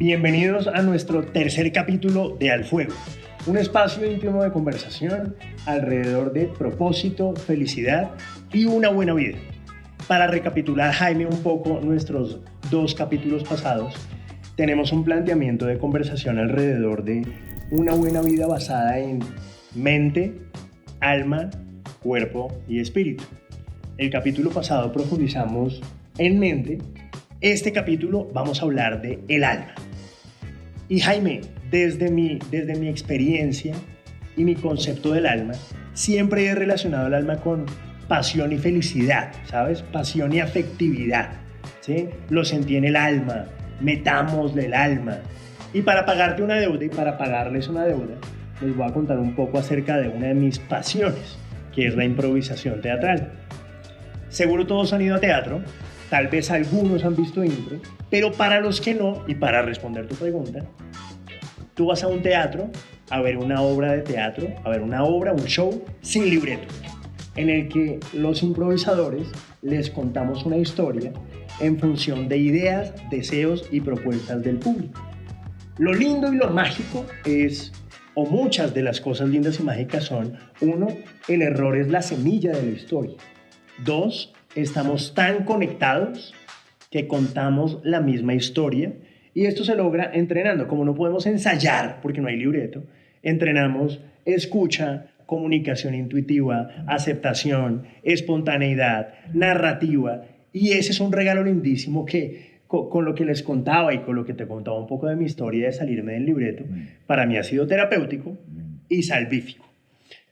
Bienvenidos a nuestro tercer capítulo de Al Fuego, un espacio íntimo de conversación alrededor de propósito, felicidad y una buena vida. Para recapitular, Jaime, un poco nuestros dos capítulos pasados, tenemos un planteamiento de conversación alrededor de una buena vida basada en mente, alma, cuerpo y espíritu. El capítulo pasado profundizamos en mente. Este capítulo vamos a hablar de el alma. Y Jaime, desde mi experiencia y mi concepto del alma, siempre he relacionado el alma con pasión y felicidad, ¿sabes? Pasión y afectividad, ¿sí? Lo sentí en el alma, metámosle el alma. Y para pagarte una deuda y para pagarles una deuda, les voy a contar un poco acerca de una de mis pasiones, que es la improvisación teatral. Seguro todos han ido a teatro, tal vez algunos han visto impro, pero para los que no, y para responder tu pregunta, tú vas a un teatro a ver una obra de teatro, a ver una obra, un show sin libreto, en el que los improvisadores les contamos una historia en función de ideas, deseos y propuestas del público. Lo lindo y lo mágico es, o muchas de las cosas lindas y mágicas son, uno, el error es la semilla de la historia. Dos, estamos tan conectados que contamos la misma historia y esto se logra entrenando. Como no podemos ensayar porque no hay libreto, entrenamos escucha, comunicación intuitiva, aceptación, espontaneidad, narrativa, y ese es un regalo lindísimo que con lo que les contaba y con lo que te contaba un poco de mi historia de salirme del libreto, para mí ha sido terapéutico y salvífico.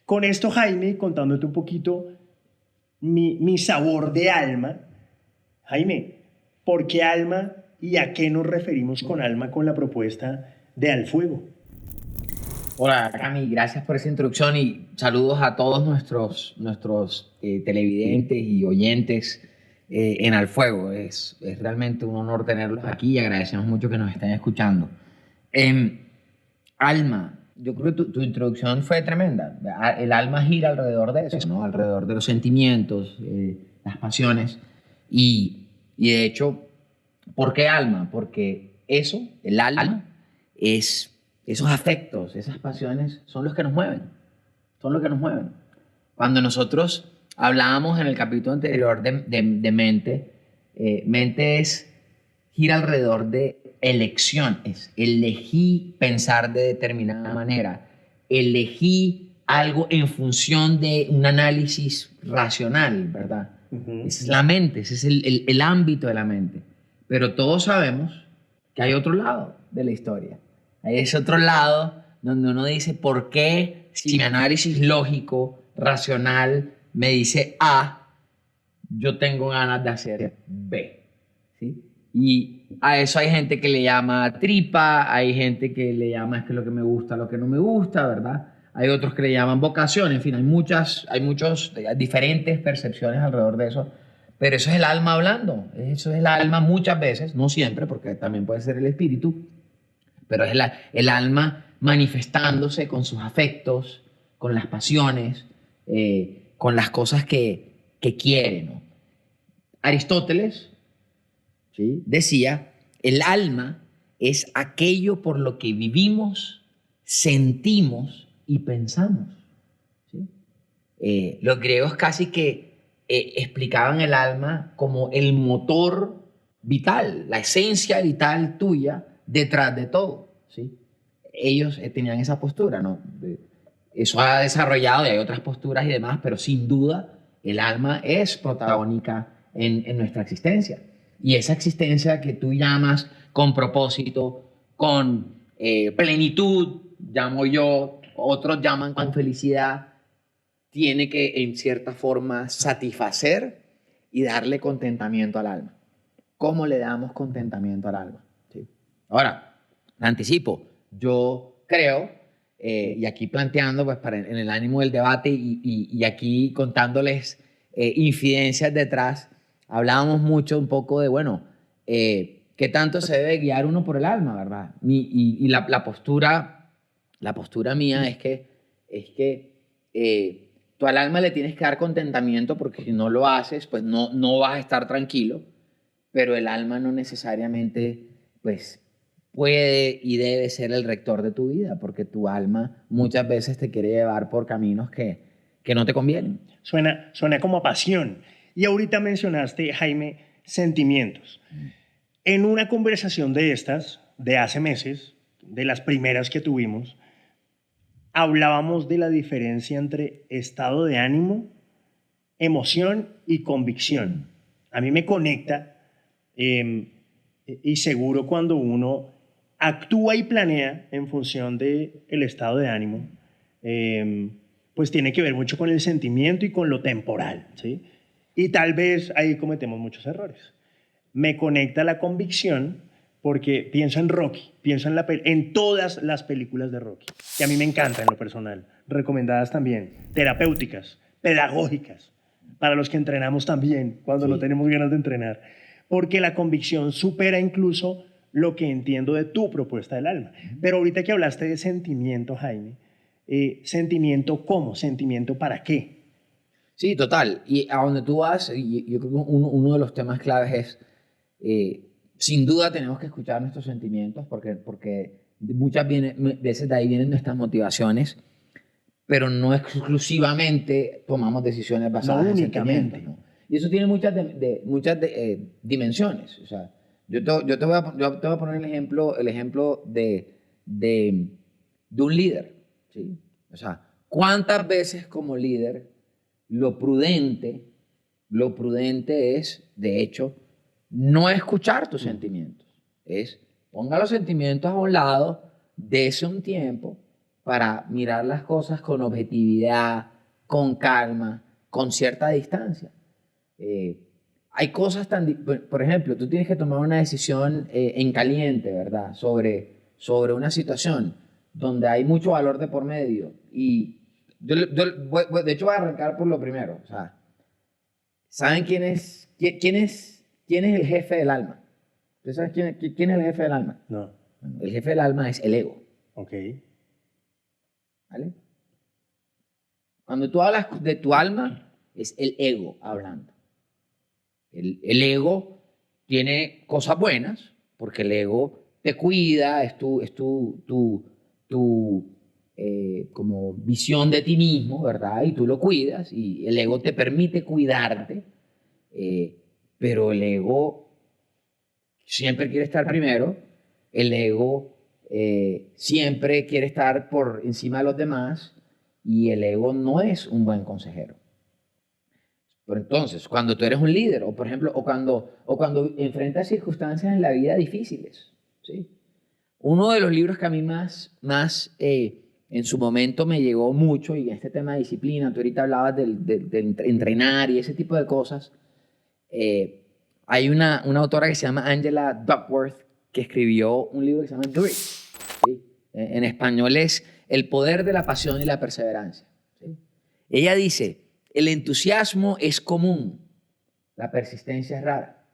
Con esto, Jaime, contándote un poquito mi sabor de alma. Jaime, ¿por qué alma y a qué nos referimos con alma con la propuesta de Al Fuego? Hola Cami, gracias por esa introducción y saludos a todos nuestros televidentes y oyentes en Al Fuego. Es realmente un honor tenerlos aquí y agradecemos mucho que nos estén escuchando. Alma, yo creo que tu introducción fue tremenda. El alma gira alrededor de eso, ¿no? Alrededor de los sentimientos, las pasiones y de hecho, ¿por qué alma? Porque eso, el alma, es esos afectos, esas pasiones son los que nos mueven, son los que nos mueven. Cuando nosotros hablábamos en el capítulo anterior de mente, mente gira alrededor de elecciones. Elegí pensar de determinada manera, elegí algo en función de un análisis racional, ¿verdad? Esa es la mente, ese es el ámbito de la mente. Pero todos sabemos que hay otro lado de la historia. Hay ese otro lado donde uno dice, ¿por qué si mi análisis lógico, racional, me dice A, yo tengo ganas de hacer B? ¿Sí? Y a eso hay gente que le llama tripa, hay gente que le llama es que lo que me gusta, lo que no me gusta, ¿verdad? Hay otros que le llaman vocación, en fin, hay muchos diferentes percepciones alrededor de eso, pero eso es el alma hablando, eso es el alma muchas veces, no siempre, porque también puede ser el espíritu, pero es el alma manifestándose con sus afectos, con las pasiones, con las cosas que quiere, ¿no? Aristóteles, ¿sí?, decía, el alma es aquello por lo que vivimos, sentimos y pensamos. ¿Sí? Los griegos casi que explicaban el alma como el motor vital, la esencia vital tuya detrás de todo. ¿Sí? Ellos tenían esa postura, ¿no? Eso ha desarrollado y hay otras posturas y demás, pero sin duda el alma es protagónica en nuestra existencia. Y esa existencia que tú llamas con propósito, con plenitud, llamo yo, otros llaman con felicidad, tiene que en cierta forma satisfacer y darle contentamiento al alma. ¿Cómo le damos contentamiento al alma? ¿Sí? Ahora, anticipo, yo creo, y aquí planteando pues en el ánimo del debate y aquí contándoles infidencias detrás, hablábamos mucho un poco de, bueno, qué tanto se debe guiar uno por el alma, ¿verdad? Y la postura mía es que tú al alma le tienes que dar contentamiento porque si no lo haces, pues no vas a estar tranquilo, pero el alma no necesariamente, pues, puede y debe ser el rector de tu vida, porque tu alma muchas veces te quiere llevar por caminos que no te convienen. Suena como a pasión. Y ahorita mencionaste, Jaime, sentimientos. En una conversación de estas, de hace meses, de las primeras que tuvimos, hablábamos de la diferencia entre estado de ánimo, emoción y convicción. A mí me conecta y seguro cuando uno actúa y planea en función del estado de ánimo, pues tiene que ver mucho con el sentimiento y con lo temporal, ¿sí? Y tal vez ahí cometemos muchos errores. Me conecta la convicción porque pienso en Rocky, pienso en todas las películas de Rocky, que a mí me encantan en lo personal, recomendadas también, terapéuticas, pedagógicas, para los que entrenamos también, cuando no tenemos ganas de entrenar, porque la convicción supera incluso lo que entiendo de tu propuesta del alma. Pero ahorita que hablaste de sentimiento, Jaime, ¿sentimiento cómo? ¿Sentimiento para qué? Sí, total. Y a donde tú vas, yo creo que uno de los temas claves es, sin duda tenemos que escuchar nuestros sentimientos porque muchas veces de ahí vienen nuestras motivaciones, pero no exclusivamente tomamos decisiones basadas en sentimientos, ¿no? Y eso tiene muchas dimensiones. O sea, yo te voy a poner el ejemplo de un líder, ¿sí? O sea, ¿cuántas veces como líder lo prudente es, de hecho, no escuchar tus sentimientos? Es ponga los sentimientos a un lado, dése un tiempo para mirar las cosas con objetividad, con calma, con cierta distancia. Hay cosas por ejemplo, tú tienes que tomar una decisión en caliente, ¿verdad? Sobre una situación donde hay mucho valor de por medio. Y de hecho voy a arrancar por lo primero. O sea, ¿saben quién es el jefe del alma? ¿Ustedes saben quién es el jefe del alma? No. El jefe del alma es el ego. Ok. ¿Vale? Cuando tú hablas de tu alma, es el ego hablando. El ego tiene cosas buenas, porque el ego te cuida, es tu como visión de ti mismo, ¿verdad? Y tú lo cuidas, y el ego te permite cuidarte, pero el ego siempre quiere estar primero, el ego siempre quiere estar por encima de los demás, y el ego no es un buen consejero. Pero entonces, cuando tú eres un líder, o por ejemplo, o cuando enfrentas circunstancias en la vida difíciles, ¿sí? Uno de los libros que a mí más en su momento me llegó mucho, y este tema de disciplina, tú ahorita hablabas de entrenar y ese tipo de cosas, hay una autora que se llama Angela Duckworth, que escribió un libro que se llama Grit, ¿sí? En español es El poder de la pasión y la perseverancia, ¿sí? Ella dice, el entusiasmo es común, la persistencia es rara.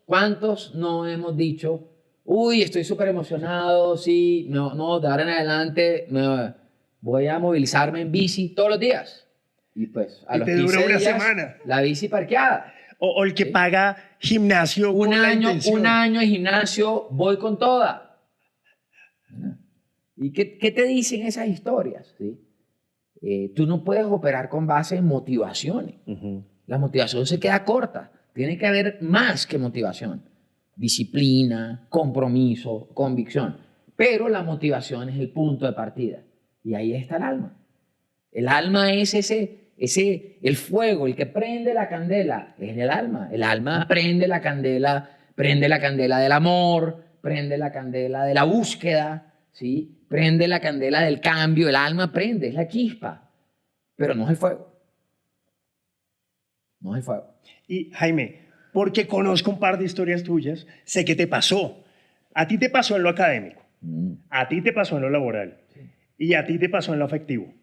¿Cuántos no hemos dicho, uy, estoy súper emocionado, sí, no, de ahora en adelante voy a movilizarme en bici todos los días? Y pues a los 15 dura una días, semana. la bici parqueada. O el que ¿sí? paga gimnasio Un con la año intención. de gimnasio, voy con toda. ¿Y qué te dicen esas historias? ¿Sí? Tú no puedes operar con base en motivaciones. La motivación se queda corta. Tiene que haber más que motivación. Disciplina, compromiso, convicción. Pero la motivación es el punto de partida. Y ahí está el alma. El alma es el fuego, el que prende la candela. Es el alma. El alma prende la candela del amor, prende la candela de la búsqueda, ¿sí? Prende la candela del cambio. El alma prende, es la chispa. Pero no es el fuego. No es el fuego. Y Jaime, porque conozco un par de historias tuyas, sé que te pasó. A ti te pasó en lo académico, a ti te pasó en lo laboral, y a ti te pasó en lo afectivo.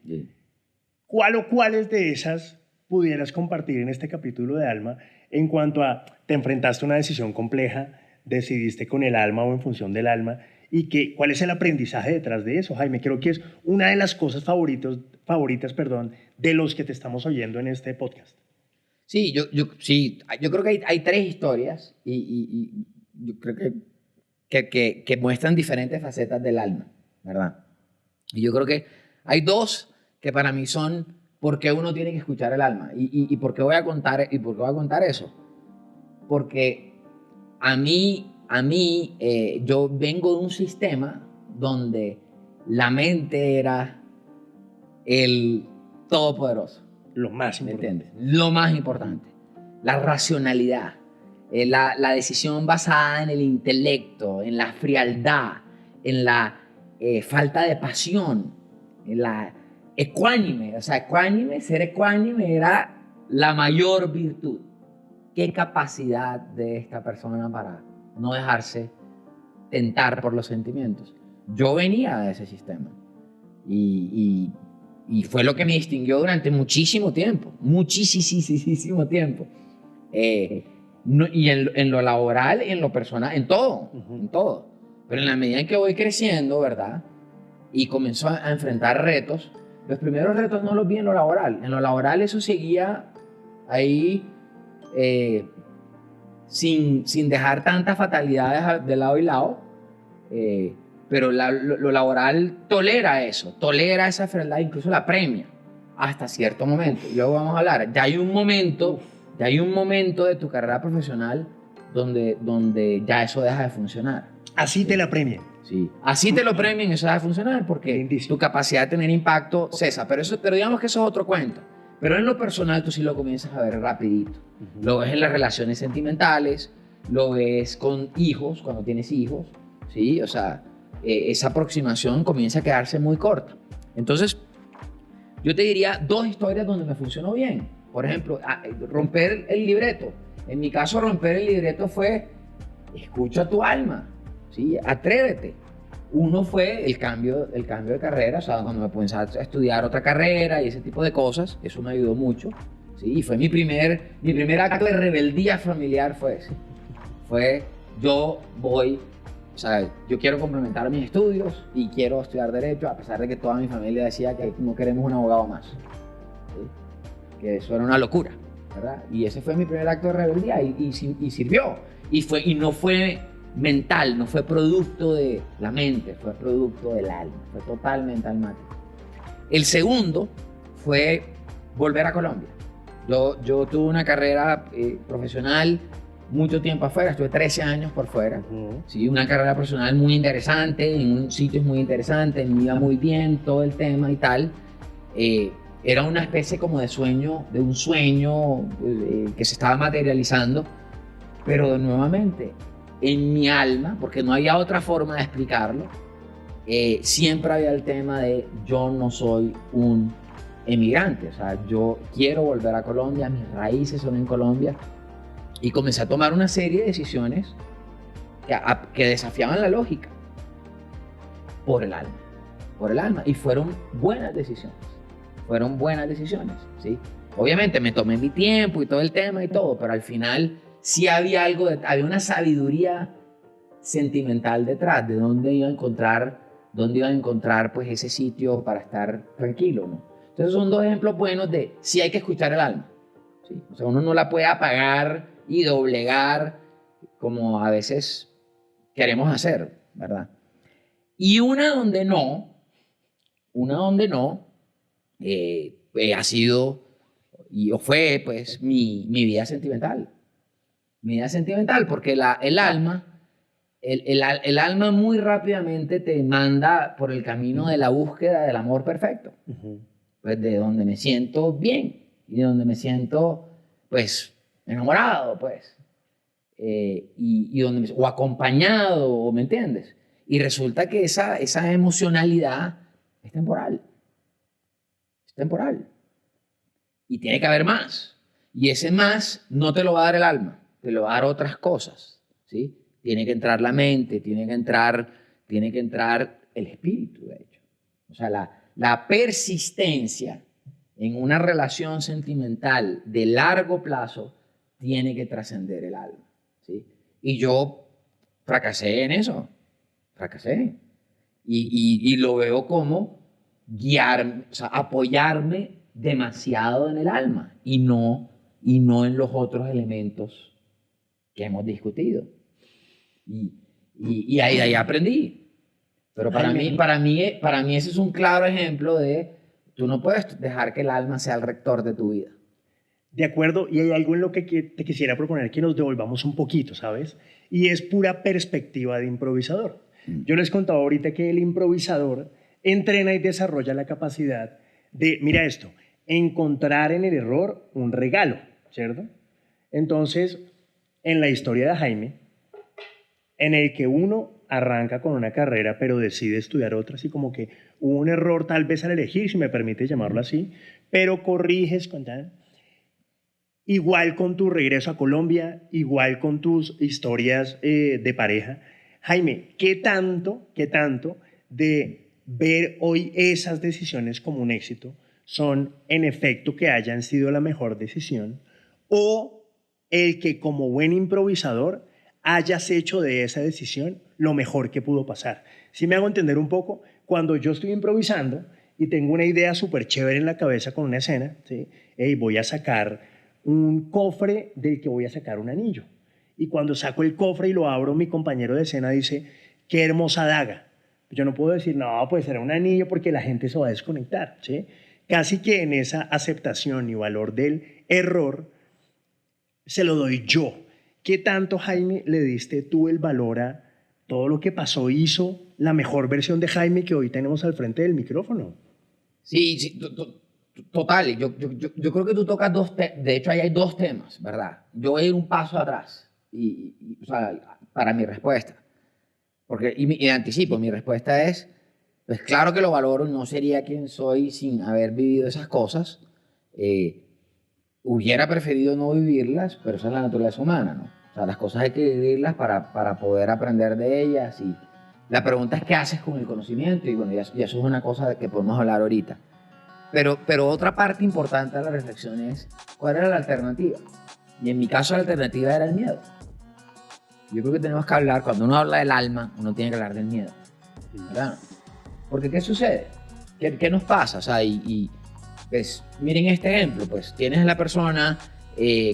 ¿Cuál o cuáles de esas pudieras compartir en este capítulo de Alma en cuanto a te enfrentaste a una decisión compleja, decidiste con el alma o en función del alma, y cuál es el aprendizaje detrás de eso, Jaime? Creo que es una de las cosas favoritas, de los que te estamos oyendo en este podcast. Sí, yo creo que hay tres historias, y yo creo que que muestran diferentes facetas del alma, ¿verdad? Y yo creo que hay dos que para mí son por qué uno tiene que escuchar el alma. ¿Y por qué voy a contar eso? Porque yo vengo de un sistema donde la mente era el todopoderoso. Lo más importante. ¿Me entiendes? Lo más importante. La racionalidad. La decisión basada en el intelecto, en la frialdad, en la falta de pasión, en la ecuánime. O sea, ser ecuánime era la mayor virtud. ¿Qué capacidad de esta persona para no dejarse tentar por los sentimientos? Yo venía de ese sistema y fue lo que me distinguió durante muchísimo tiempo, muchísimo tiempo. Y en lo laboral, en lo personal, en todo, en todo. Pero en la medida en que voy creciendo, ¿verdad? Y comenzó a enfrentar retos, los primeros retos no los vi en lo laboral. En lo laboral eso seguía ahí sin dejar tantas fatalidades de lado y lado. Pero lo laboral tolera eso, tolera esa frialdad, incluso la premia hasta cierto momento. Y luego vamos a hablar, ya hay un momento de tu carrera profesional donde ya eso deja de funcionar. Así te la premian. Sí, así te lo premian, eso deja de funcionar porque Lindísimo. tu capacidad de tener impacto cesa. Pero digamos que eso es otro cuento. Pero en lo personal tú sí lo comienzas a ver rapidito. Lo ves en las relaciones sentimentales, lo ves con hijos, cuando tienes hijos, ¿sí? O sea, esa aproximación comienza a quedarse muy corta. Entonces, yo te diría dos historias donde me funcionó bien. Por ejemplo, romper el libreto. En mi caso, romper el libreto fue escucha tu alma, ¿sí? Atrévete. Uno fue el cambio de carrera, o sea, cuando me puse a estudiar otra carrera y ese tipo de cosas, eso me ayudó mucho, ¿sí? Y fue mi primer acto de rebeldía familiar fue ese. Yo quiero complementar mis estudios y quiero estudiar Derecho, a pesar de que toda mi familia decía que no queremos un abogado más, ¿sí? Que eso era una locura, ¿verdad? Y ese fue mi primer acto de rebeldía y sirvió. Y no fue mental, no fue producto de la mente, fue producto del alma, fue totalmente almático. El segundo fue volver a Colombia. Yo tuve una carrera profesional mucho tiempo afuera, estuve 13 años por fuera. Sí, una carrera profesional muy interesante, en sitios muy interesantes, me iba muy bien todo el tema y tal. Era una especie como de un sueño que se estaba materializando, pero nuevamente en mi alma, porque no había otra forma de explicarlo, siempre había el tema de yo no soy un emigrante, o sea, yo quiero volver a Colombia, mis raíces son en Colombia, y comencé a tomar una serie de decisiones que desafiaban la lógica por el alma, y fueron buenas decisiones, ¿sí? Obviamente me tomé mi tiempo y todo el tema y todo, pero al final sí había había una sabiduría sentimental detrás de dónde iba a encontrar pues ese sitio para estar tranquilo, ¿no? Entonces son dos ejemplos buenos de sí hay que escuchar el alma, ¿sí? O sea, uno no la puede apagar y doblegar como a veces queremos hacer, ¿verdad? Y una donde no, ha sido o fue pues mi vida sentimental. Mi vida sentimental, porque el alma muy rápidamente te manda por el camino de la búsqueda del amor perfecto. Pues de donde me siento bien y de donde me siento pues enamorado, pues. O acompañado, ¿me entiendes? Y resulta que esa emocionalidad es temporal. Es temporal. Y tiene que haber más. Y ese más no te lo va a dar el alma, te lo va a dar otras cosas, ¿sí? Tiene que entrar la mente, tiene que entrar el espíritu, de hecho. O sea, la persistencia en una relación sentimental de largo plazo tiene que trascender el alma, ¿sí? Y yo fracasé en eso, fracasé. Y lo veo como guiarme, o sea, apoyarme demasiado en el alma y no en los otros elementos que hemos discutido. Y ahí aprendí. Pero para mí ese es un claro ejemplo de tú no puedes dejar que el alma sea el rector de tu vida. De acuerdo, y hay algo en lo que te quisiera proponer que nos devolvamos un poquito, ¿sabes? Y es pura perspectiva de improvisador. Yo les contaba ahorita que el improvisador entrena y desarrolla la capacidad de, mira esto, encontrar en el error un regalo, ¿cierto? Entonces, en la historia de Jaime, en el que uno arranca con una carrera pero decide estudiar otra, así como que hubo un error tal vez al elegir, si me permite llamarlo así, pero corriges con tal. Igual con tu regreso a Colombia, igual con tus historias de pareja. Jaime, qué tanto de ver hoy esas decisiones como un éxito son en efecto que hayan sido la mejor decisión o el que como buen improvisador hayas hecho de esa decisión lo mejor que pudo pasar? Si me hago entender un poco, cuando yo estoy improvisando y tengo una idea súper chévere en la cabeza con una escena, ¿sí? Hey, voy a sacar un cofre del que voy a sacar un anillo. Y cuando saco el cofre y lo abro, mi compañero de escena dice, qué hermosa daga. Yo no puedo decir, no, pues será un anillo porque la gente se va a desconectar, ¿sí? Casi que en esa aceptación y valor del error, se lo doy yo. ¿Qué tanto, Jaime, le diste tú el valor a todo lo que pasó? Hizo la mejor versión de Jaime que hoy tenemos al frente del micrófono. Sí, total. Yo creo que tú tocas de hecho, ahí hay dos temas, ¿verdad? Yo voy a ir un paso atrás, o sea, para mi respuesta. Y anticipo, mi respuesta es, pues claro que lo valoro, no sería quien soy sin haber vivido esas cosas. Hubiera preferido no vivirlas, pero esa es la naturaleza humana, ¿no? O sea, las cosas hay que vivirlas para poder aprender de ellas. Y la pregunta es qué haces con el conocimiento, y bueno, ya eso es una cosa que podemos hablar ahorita. Pero otra parte importante de la reflexión es cuál era la alternativa. Y en mi caso la alternativa era el miedo. Yo creo que tenemos que hablar, cuando uno habla del alma, uno tiene que hablar del miedo, ¿verdad? Porque ¿qué sucede? ¿Qué nos pasa? O sea, pues, miren este ejemplo, pues tienes a la persona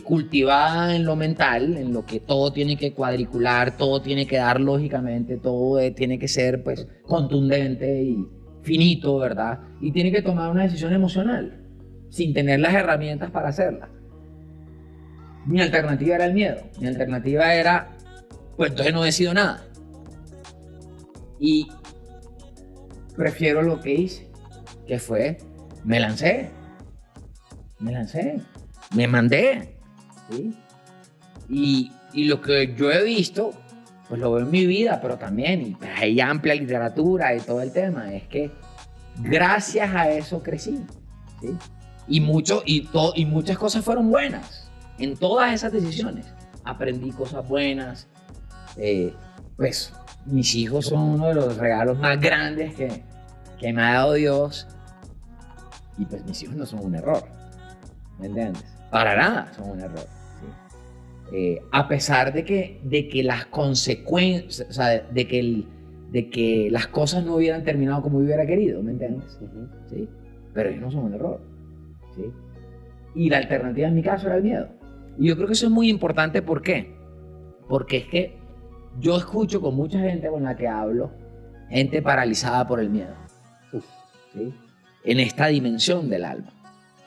cultivada en lo mental, en lo que todo tiene que cuadricular, todo tiene que dar lógicamente, todo tiene que ser pues contundente y finito, ¿verdad? Y tiene que tomar una decisión emocional, sin tener las herramientas para hacerla. Mi alternativa era el miedo. Mi alternativa era, pues entonces no decido nada. Y prefiero lo que hice, que fue, me lancé, me mandé, ¿sí? Y lo que yo he visto, pues lo veo en mi vida, pero también, y pues hay amplia literatura y todo el tema, es que gracias a eso crecí, ¿sí? Y muchas cosas fueron buenas en todas esas decisiones. Aprendí cosas buenas, pues mis hijos son uno de los regalos más grandes que me ha dado Dios, y pues mis hijos no son un error, ¿me entiendes? Para nada son un error, ¿sí? A pesar de que las consecuencias, o sea, de que las cosas no hubieran terminado como hubiera querido, ¿me entiendes? ¿Sí? Pero ellos no son un error, ¿sí? Y la alternativa en mi caso era el miedo. Y yo creo que eso es muy importante. ¿Por qué? Porque es que yo escucho con mucha gente con la que hablo, gente paralizada por el miedo, ¿sí? En esta dimensión del alma,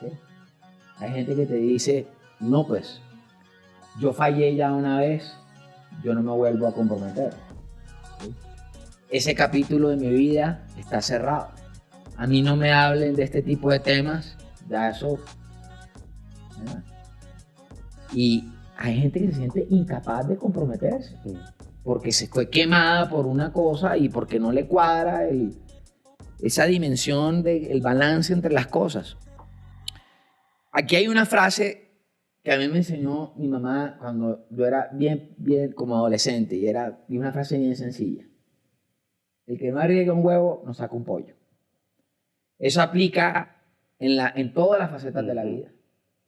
¿sí? Hay gente que te dice, no, pues, yo fallé ya una vez, yo no me vuelvo a comprometer, ¿sí? Ese capítulo de mi vida está cerrado. A mí no me hablen de este tipo de temas, ya eso, ¿verdad? Y hay gente que se siente incapaz de comprometerse, porque se fue quemada por una cosa y porque no le cuadra esa dimensión del balance entre las cosas. Aquí hay una frase que a mí me enseñó mi mamá cuando yo era bien como adolescente, y una frase bien sencilla: el que no arriesga un huevo no saca un pollo. Eso aplica en todas las facetas de la vida,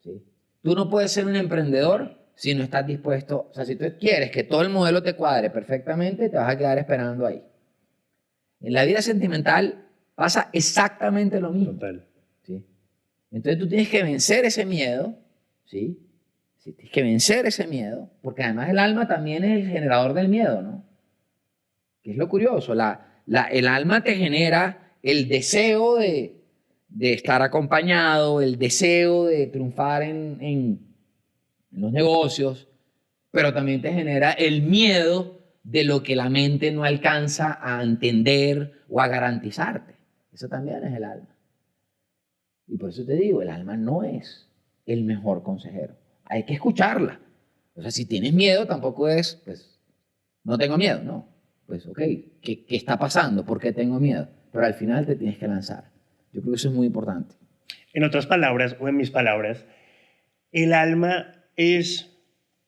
¿sí? Tú no puedes ser un emprendedor si no estás dispuesto. O sea, si tú quieres que todo el modelo te cuadre perfectamente, te vas a quedar esperando ahí. En la vida sentimental pasa exactamente lo mismo. Total. ¿Sí? Entonces tú tienes que vencer ese miedo, ¿sí? Sí, tienes que vencer ese miedo, porque además el alma también es el generador del miedo, ¿no? Que es lo curioso. El alma te genera el deseo de estar acompañado, el deseo de triunfar en los negocios, pero también te genera el miedo de lo que la mente no alcanza a entender o a garantizarte. Eso también es el alma. Y por eso te digo, el alma no es el mejor consejero. Hay que escucharla. O sea, si tienes miedo, tampoco es, pues, no tengo miedo, no. Pues, ok, ¿qué está pasando? ¿Por qué tengo miedo? Pero al final te tienes que lanzar. Yo creo que eso es muy importante. En otras palabras, o en mis palabras, el alma es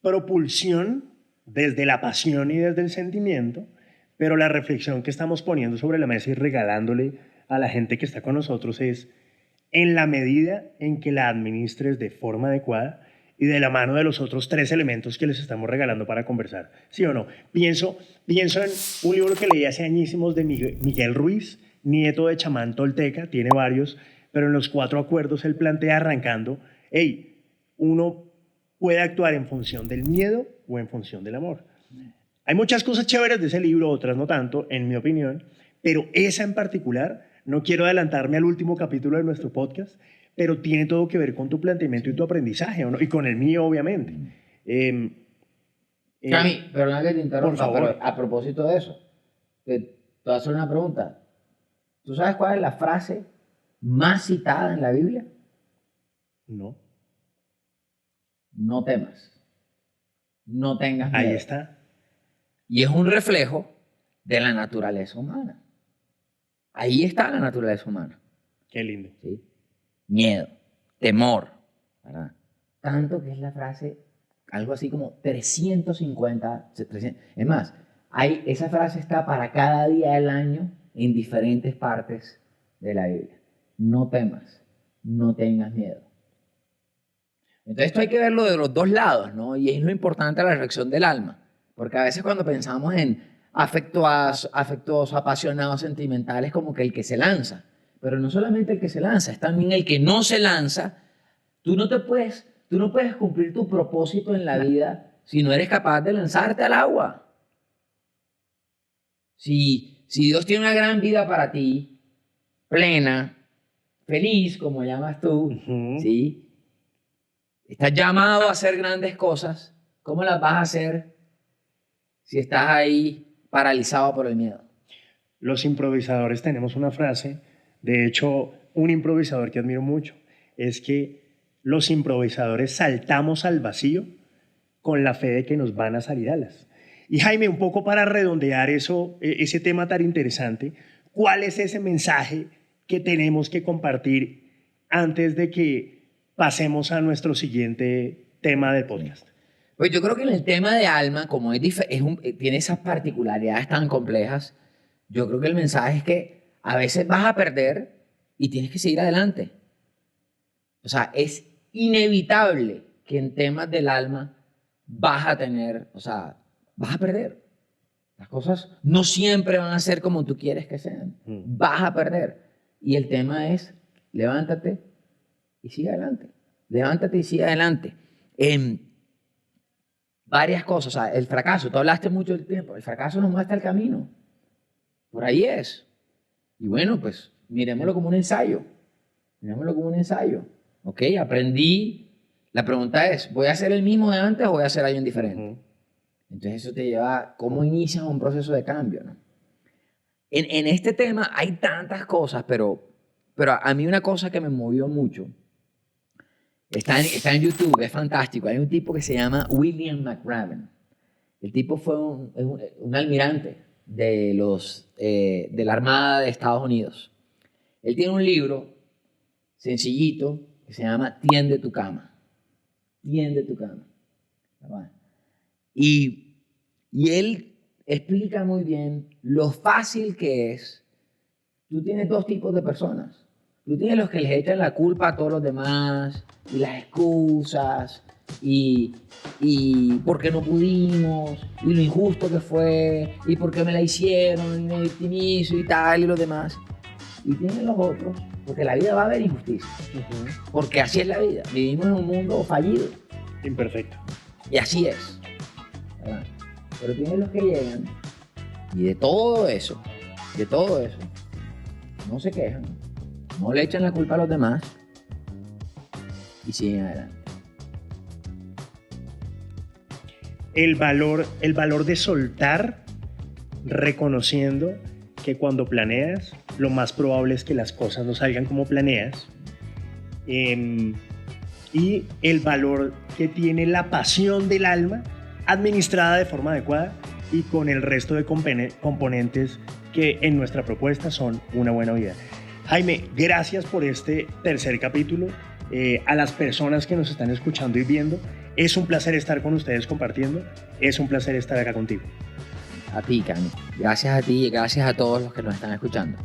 propulsión desde la pasión y desde el sentimiento, pero la reflexión que estamos poniendo sobre la mesa y regalándole a la gente que está con nosotros es, en la medida en que la administres de forma adecuada y de la mano de los otros 3 elementos que les estamos regalando para conversar. ¿Sí o no? Pienso en un libro que leí hace añísimos de Miguel Ruiz, nieto de chamán tolteca, tiene varios, pero en los 4 acuerdos él plantea arrancando, hey, uno puede actuar en función del miedo o en función del amor. Hay muchas cosas chéveres de ese libro, otras no tanto, en mi opinión, pero esa en particular, no quiero adelantarme al último capítulo de nuestro podcast, pero tiene todo que ver con tu planteamiento y tu aprendizaje, ¿o no? Y con el mío, obviamente. Cami, perdona que te interrumpa, por favor. pero a propósito de eso, te voy a hacer una pregunta. ¿Tú sabes cuál es la frase más citada en la Biblia? No. No temas. No tengas miedo. Ahí está. Y es un reflejo de la naturaleza humana. Ahí está la naturaleza humana. Qué lindo. ¿Sí? Miedo, temor, ¿verdad? Tanto que es la frase, algo así como 350. Es más, esa frase está para cada día del año en diferentes partes de la Biblia. No temas, no tengas miedo. Entonces esto hay que verlo de los dos lados, ¿no? Y es lo importante de la reacción del alma. Porque a veces cuando pensamos en afectuosos, apasionados, sentimentales, como que el que se lanza. Pero no solamente el que se lanza, es también el que no se lanza. Tú no puedes cumplir tu propósito en la vida si no eres capaz de lanzarte al agua. Si Dios tiene una gran vida para ti, plena, feliz, como llamas tú, ¿sí? Estás llamado a hacer grandes cosas. ¿Cómo las vas a hacer si estás ahí paralizado por el miedo? Los improvisadores tenemos una frase, de hecho, un improvisador que admiro mucho, es que los improvisadores saltamos al vacío con la fe de que nos van a salir alas. Y Jaime, un poco para redondear ese tema tan interesante, ¿cuál es ese mensaje que tenemos que compartir antes de que pasemos a nuestro siguiente tema del podcast? Pues yo creo que en el tema de alma, como tiene esas particularidades tan complejas, yo creo que el mensaje es que a veces vas a perder y tienes que seguir adelante. O sea, es inevitable que en temas del alma vas a perder. Las cosas no siempre van a ser como tú quieres que sean. Vas a perder. Y el tema es, levántate y sigue adelante. Levántate y sigue adelante. Varias cosas. O sea, el fracaso, tú hablaste mucho del tiempo. El fracaso nos muestra el camino. Por ahí es. Y bueno, pues miremoslo como un ensayo. Ok, aprendí. La pregunta es, ¿voy a hacer el mismo de antes o voy a hacer algo diferente? Entonces eso te lleva, ¿cómo inicias un proceso de cambio, ¿no? En este tema hay tantas cosas, pero a mí una cosa que me movió mucho, está en YouTube, es fantástico. Hay un tipo que se llama William McRaven. El tipo fue un almirante de la Armada de Estados Unidos. Él tiene un libro sencillito que se llama Tiende tu cama. Tiende tu cama. Y él explica muy bien lo fácil que es. Tú tienes 2 tipos de personas. Tú tienes los que les echan la culpa a todos los demás, y las excusas, y por qué no pudimos, y lo injusto que fue, y por qué me la hicieron, y me victimizo y tal, y los demás. Y tienes los otros, porque la vida va a haber injusticia. Porque así es la vida. Vivimos en un mundo fallido. Imperfecto. Y así es. ¿Verdad? Pero tienes los que llegan Y de todo eso, no se quejan, no le echan la culpa a los demás y siguen adelante. El valor de soltar, reconociendo que cuando planeas, lo más probable es que las cosas no salgan como planeas. Y el valor que tiene la pasión del alma, administrada de forma adecuada y con el resto de componentes que en nuestra propuesta son una buena vida. Jaime, gracias por este tercer capítulo. A las personas que nos están escuchando y viendo, es un placer estar con ustedes compartiendo, es un placer estar acá contigo. A ti, Cami. Gracias a ti y gracias a todos los que nos están escuchando.